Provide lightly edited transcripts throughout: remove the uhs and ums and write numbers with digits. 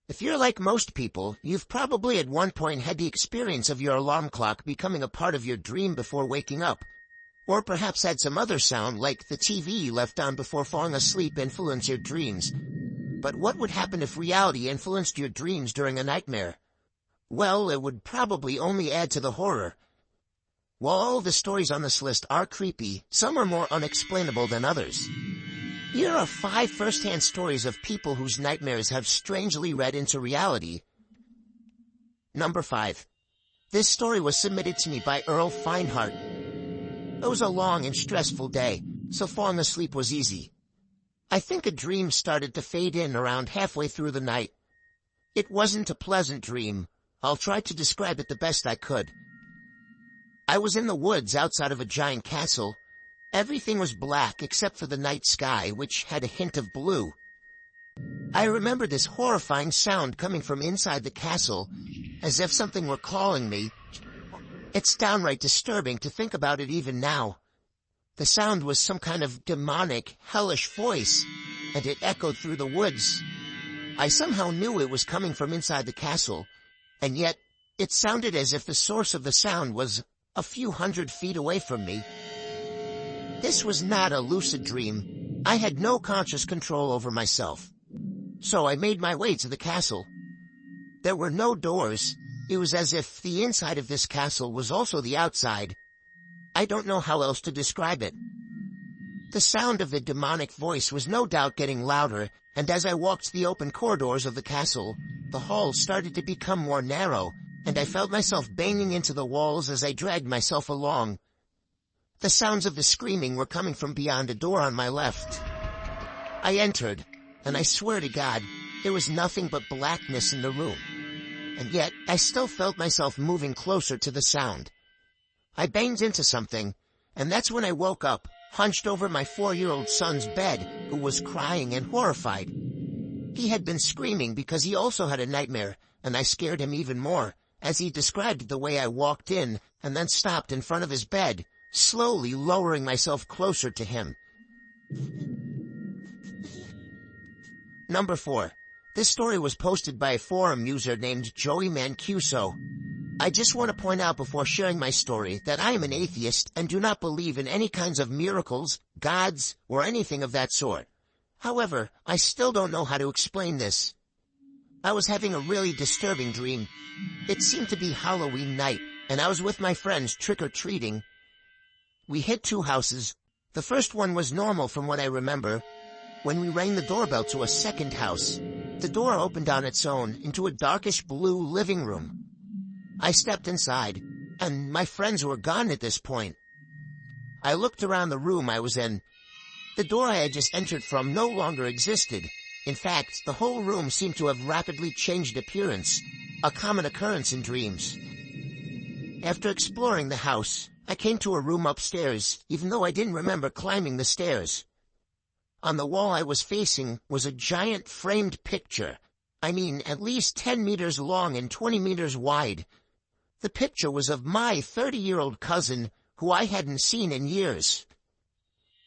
If you're like most people, you've probably at one point had the experience of your alarm clock becoming a part of your dream before waking up. Or perhaps had some other sound like the TV you left on before falling asleep influence your dreams. But what would happen if reality influenced your dreams during a nightmare? Well, it would probably only add to the horror. While all the stories on this list are creepy, some are more unexplainable than others. Here are 5 first-hand stories of people whose nightmares have strangely read into reality. Number 5. This story was submitted to me by Earl Feinhardt. It was a long and stressful day, so falling asleep was easy. I think a dream started to fade in around halfway through the night. It wasn't a pleasant dream. I'll try to describe it the best I could. I was in the woods outside of a giant castle. Everything was black except for the night sky, which had a hint of blue. I remember this horrifying sound coming from inside the castle, as if something were calling me. It's downright disturbing to think about it even now. The sound was some kind of demonic, hellish voice, and it echoed through the woods. I somehow knew it was coming from inside the castle, and yet it sounded as if the source of the sound was a few hundred feet away from me. This was not a lucid dream. I had no conscious control over myself. So I made my way to the castle. There were no doors. It was as if the inside of this castle was also the outside. I don't know how else to describe it. The sound of the demonic voice was no doubt getting louder, and as I walked the open corridors of the castle, the halls started to become more narrow, and I felt myself banging into the walls as I dragged myself along. The sounds of the screaming were coming from beyond a door on my left. I entered, and I swear to God, there was nothing but blackness in the room. And yet, I still felt myself moving closer to the sound. I banged into something, and that's when I woke up, hunched over my 4-year-old son's bed, who was crying and horrified. He had been screaming because he also had a nightmare, and I scared him even more, as he described the way I walked in and then stopped in front of his bed, slowly lowering myself closer to him. Number 4. This story was posted by a forum user named Joey Mancuso. I just want to point out before sharing my story that I am an atheist and do not believe in any kinds of miracles, gods, or anything of that sort. However, I still don't know how to explain this. I was having a really disturbing dream. It seemed to be Halloween night, and I was with my friends trick-or-treating. We hit 2 houses. The first one was normal from what I remember. When we rang the doorbell to a second house, the door opened on its own into a darkish blue living room. I stepped inside, and my friends were gone at this point. I looked around the room I was in. The door I had just entered from no longer existed. In fact, the whole room seemed to have rapidly changed appearance, a common occurrence in dreams. After exploring the house, I came to a room upstairs, even though I didn't remember climbing the stairs. On the wall I was facing was a giant framed picture. I mean, at least 10 meters long and 20 meters wide. The picture was of my 30-year-old cousin, who I hadn't seen in years.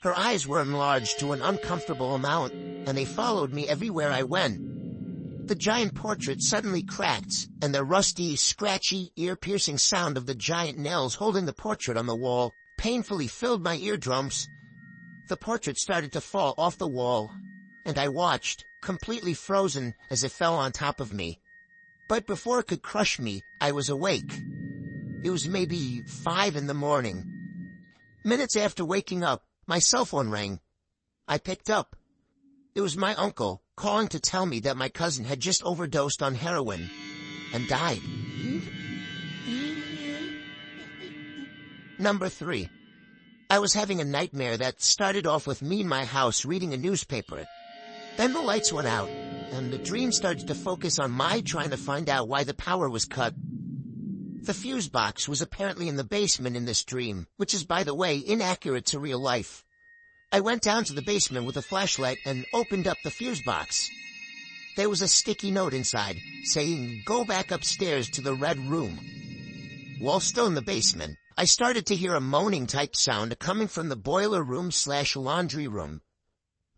Her eyes were enlarged to an uncomfortable amount, and they followed me everywhere I went. The giant portrait suddenly cracked, and the rusty, scratchy, ear-piercing sound of the giant nails holding the portrait on the wall painfully filled my eardrums. The portrait started to fall off the wall, and I watched, completely frozen as it fell on top of me. But before it could crush me, I was awake. It was maybe 5 in the morning. Minutes after waking up, my cell phone rang. I picked up. It was my uncle, calling to tell me that my cousin had just overdosed on heroin and died. Number 3. I was having a nightmare that started off with me in my house reading a newspaper. Then the lights went out, and the dream started to focus on my trying to find out why the power was cut. The fuse box was apparently in the basement in this dream, which is, by the way, inaccurate to real life. I went down to the basement with a flashlight and opened up the fuse box. There was a sticky note inside, saying, "Go back upstairs to the red room." While still in the basement, I started to hear a moaning type sound coming from the boiler room/laundry room.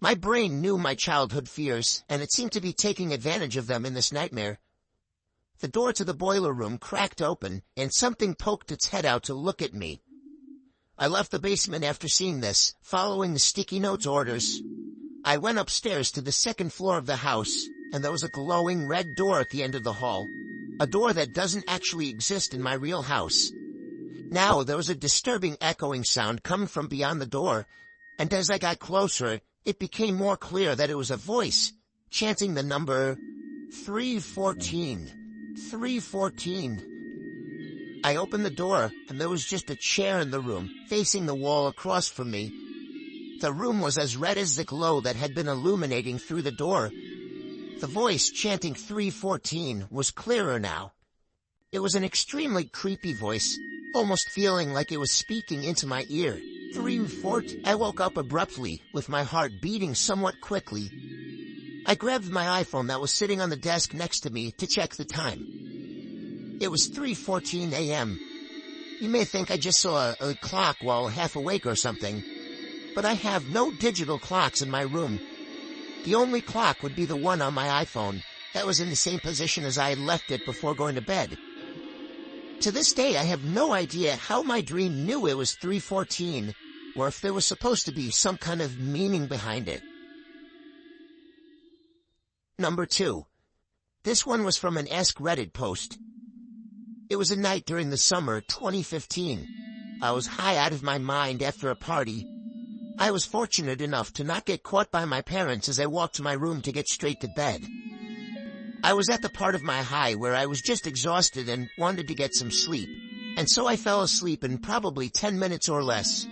My brain knew my childhood fears, and it seemed to be taking advantage of them in this nightmare. The door to the boiler room cracked open, and something poked its head out to look at me. I left the basement after seeing this, following the sticky notes orders. I went upstairs to the second floor of the house, and there was a glowing red door at the end of the hall. A door that doesn't actually exist in my real house. Now there was a disturbing echoing sound coming from beyond the door, and as I got closer, it became more clear that it was a voice, chanting the number 314. 314. I opened the door, and there was just a chair in the room, facing the wall across from me. The room was as red as the glow that had been illuminating through the door. The voice chanting 314 was clearer now. It was an extremely creepy voice, almost feeling like it was speaking into my ear. 314. I woke up abruptly, with my heart beating somewhat quickly. I grabbed my iPhone that was sitting on the desk next to me to check the time. It was 3:14 a.m. You may think I just saw a clock while half awake or something, but I have no digital clocks in my room. The only clock would be the one on my iPhone that was in the same position as I had left it before going to bed. To this day, I have no idea how my dream knew it was 3:14, or if there was supposed to be some kind of meaning behind it. Number 2. This one was from an Ask Reddit post. It was a night during the summer 2015. I was high out of my mind after a party. I was fortunate enough to not get caught by my parents as I walked to my room to get straight to bed. I was at the part of my high where I was just exhausted and wanted to get some sleep, and so I fell asleep in probably 10 minutes or less.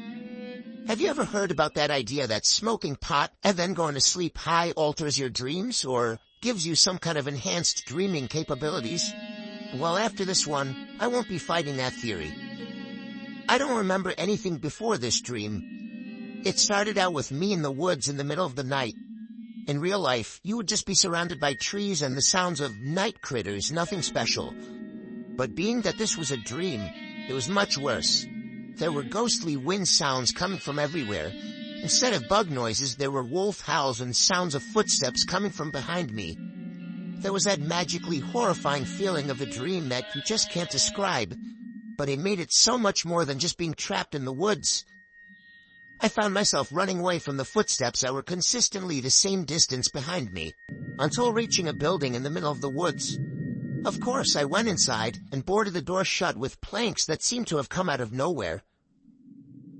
Have you ever heard about that idea that smoking pot and then going to sleep high alters your dreams, or gives you some kind of enhanced dreaming capabilities? Well, after this one, I won't be fighting that theory. I don't remember anything before this dream. It started out with me in the woods in the middle of the night. In real life, you would just be surrounded by trees and the sounds of night critters, nothing special. But being that this was a dream, it was much worse. There were ghostly wind sounds coming from everywhere. Instead of bug noises, there were wolf howls and sounds of footsteps coming from behind me. There was that magically horrifying feeling of a dream that you just can't describe, but it made it so much more than just being trapped in the woods. I found myself running away from the footsteps that were consistently the same distance behind me, until reaching a building in the middle of the woods. Of course, I went inside and boarded the door shut with planks that seemed to have come out of nowhere.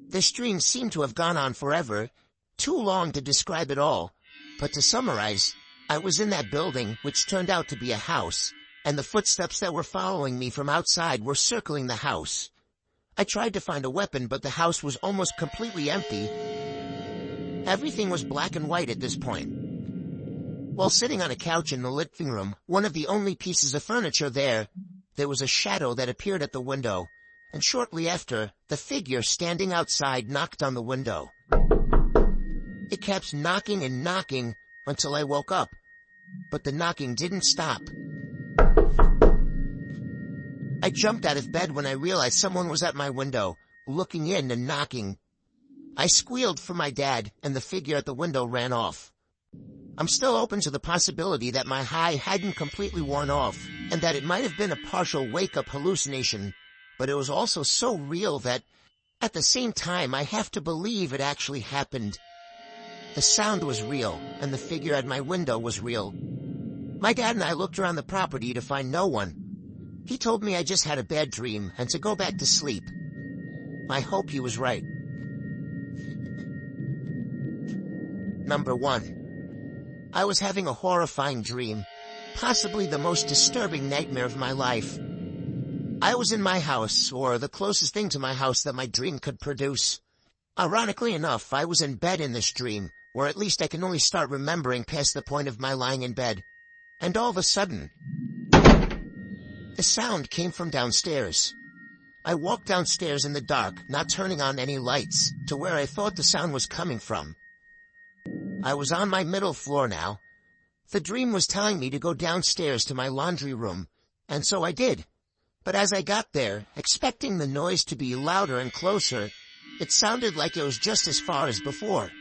This dream seemed to have gone on forever, too long to describe it all, but to summarize, I was in that building, which turned out to be a house, and the footsteps that were following me from outside were circling the house. I tried to find a weapon, but the house was almost completely empty. Everything was black and white at this point. While sitting on a couch in the living room, one of the only pieces of furniture there was a shadow that appeared at the window, and shortly after, the figure standing outside knocked on the window. It kept knocking and knocking until I woke up, but the knocking didn't stop. I jumped out of bed when I realized someone was at my window, looking in and knocking. I squealed for my dad, and the figure at the window ran off. I'm still open to the possibility that my high hadn't completely worn off, and that it might have been a partial wake-up hallucination, but it was also so real that, at the same time, I have to believe it actually happened. The sound was real, and the figure at my window was real. My dad and I looked around the property to find no one. He told me I just had a bad dream and to go back to sleep. I hope he was right. Number 1. I was having a horrifying dream, possibly the most disturbing nightmare of my life. I was in my house, or the closest thing to my house that my dream could produce. Ironically enough, I was in bed in this dream, or at least I can only start remembering past the point of my lying in bed. And all of a sudden, the sound came from downstairs. I walked downstairs in the dark, not turning on any lights, to where I thought the sound was coming from. I was on my middle floor now. The dream was telling me to go downstairs to my laundry room, and so I did. But as I got there, expecting the noise to be louder and closer, it sounded like it was just as far as before.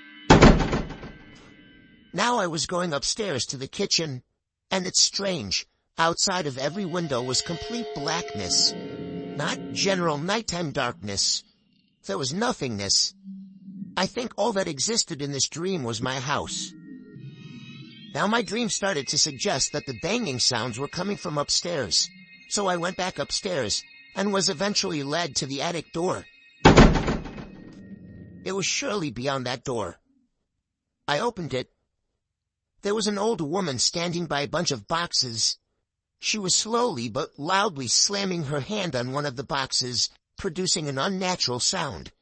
Now I was going upstairs to the kitchen, and it's strange. Outside of every window was complete blackness. Not general nighttime darkness. There was nothingness. I think all that existed in this dream was my house. Now my dream started to suggest that the banging sounds were coming from upstairs, so I went back upstairs and was eventually led to the attic door. It was surely beyond that door. I opened it. There was an old woman standing by a bunch of boxes. She was slowly but loudly slamming her hand on one of the boxes, producing an unnatural sound.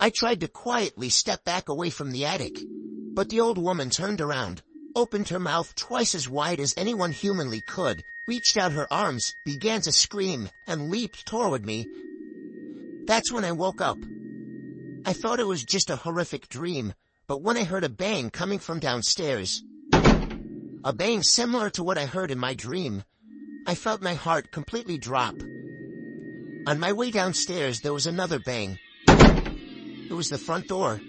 I tried to quietly step back away from the attic, but the old woman turned around, opened her mouth twice as wide as anyone humanly could, reached out her arms, began to scream, and leaped toward me. That's when I woke up. I thought it was just a horrific dream, but when I heard a bang coming from downstairs, a bang similar to what I heard in my dream, I felt my heart completely drop. On my way downstairs, there was another bang. It was the front door.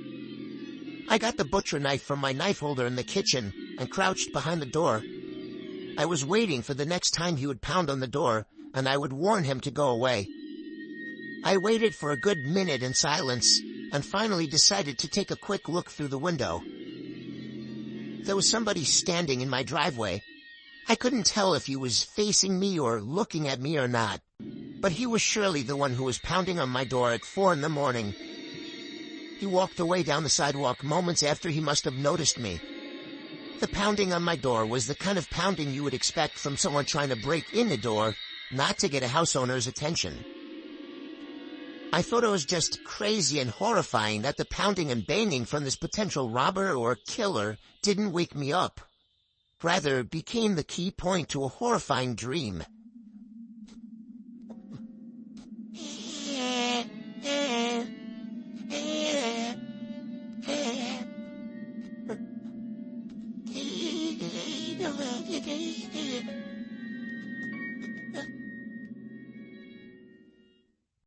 I got the butcher knife from my knife holder in the kitchen and crouched behind the door. I was waiting for the next time he would pound on the door, and I would warn him to go away. I waited for a good minute in silence, and finally decided to take a quick look through the window. There was somebody standing in my driveway. I couldn't tell if he was facing me or looking at me or not, but he was surely the one who was pounding on my door at 4 a.m. He walked away down the sidewalk moments after he must have noticed me. The pounding on my door was the kind of pounding you would expect from someone trying to break in the door, not to get a house owner's attention. I thought it was just crazy and horrifying that the pounding and banging from this potential robber or killer didn't wake me up. Rather, became the key point to a horrifying dream.